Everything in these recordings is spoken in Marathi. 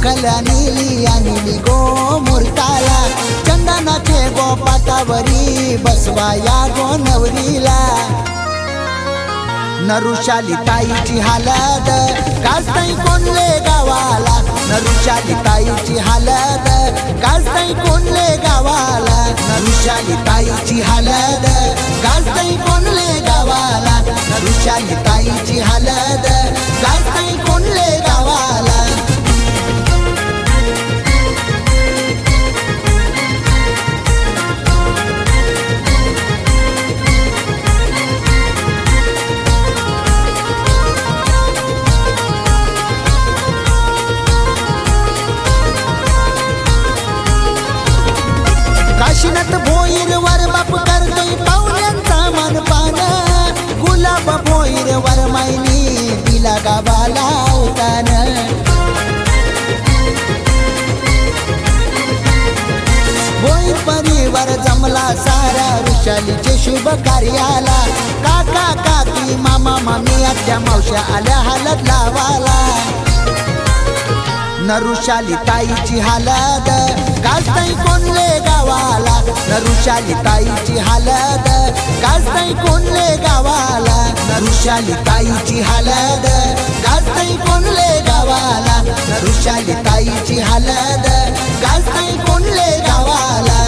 उखल्या नीली आणि गो मूर्ताला चंदनाचे गो पाटावरी बसवा या गो नवरीला नरुशाली ताईची हालद काजताई कोणले गावाला नरुशाली ताईची हालद काजताई कोणले गावाला नरुशाली ताईची हालद काजताई कोणले गावाला नरुशाली ताईची हालद काजताई कोणले गावाला काशीनाथ भोईर वर बाप करतोय पाहुण्यांचा मानपान गुलाब भोईर वर मायनी दिला गावाला उतान भोईर परिवार जमला सारा वृषालीचे शुभ कार्याला काका काकी मामा मामी आत्या मावश्या आल्या हलद लावाला नरुशाली ताईची हालद काजताई कोणले गावाला नरुशाली ताईची हालद काजताई कोणले गावाला नरुशाली ताईची हालद काजताई कोणले गावाला नरुशाली ताईची हालद काजताई कोणले गावाला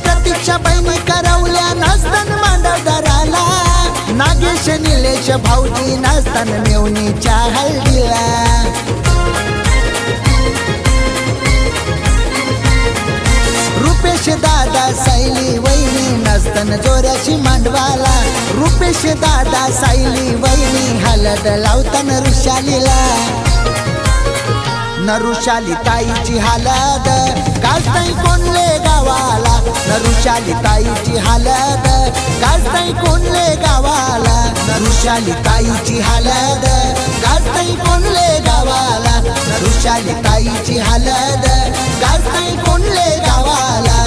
प्रतीक्षा बहिणी करवल्या नसतन मांडवदाराला नागेश निलेश भाऊजी नसतन मेवणीच्या हल्दीला रुपेश दादा सायली वहिनी नसतन जोऱ्याशी मांडवाला रुपेश दादा सायली वहिनी हलद लावतन ऋषालीला नरुशाली ताईची हालद काजताई कोणले गावाला नरुशाली ताईची हालद काजताई कोणले गावाला नरुशाली ताईची हालद काजताई कोणले गावाला नरुशाली ताईची हालद काजताई कोणले गावाला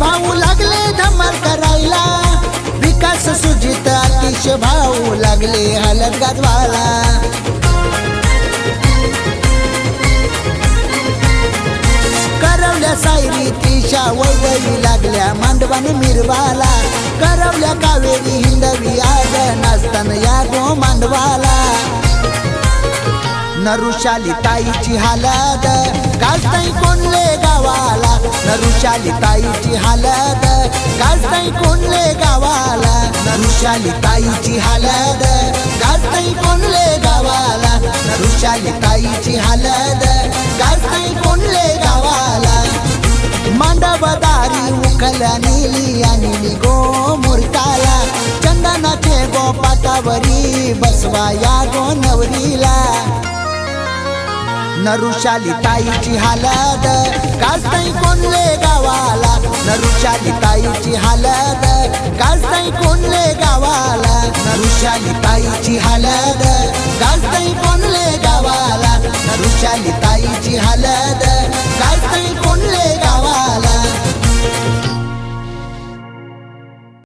भाऊ लागले धमाल करायला विकास सुजित आतिश भाऊ लागले हलद गाजवाला करवल्या सायरी त्रिशा वैगरी लागल्या मांडवान मिरवाला करवल्या कावेरी हिंदवी आग नाचताना या गो मांडवाला नरुशाली ताईची हालद काजताई कोणले गावाला नरुशाली ताईची हालद काजताई कोणले गावाला नरुशाली ताईची हालद काजताई कोणले गावाला नरुशाली ताईची हालद काजताई कोणले गावाला मांडवदारी उखल्या नीली आणि गो मूर्ताला चंदनाचे गो पाटावरी बसवा या गो नवरीला नरुशाली ताईची हालद काजताई कोणले गावाला नरुशाली ताईची हालद काजताई कोणले गावाला नरुशाली ताईची हालद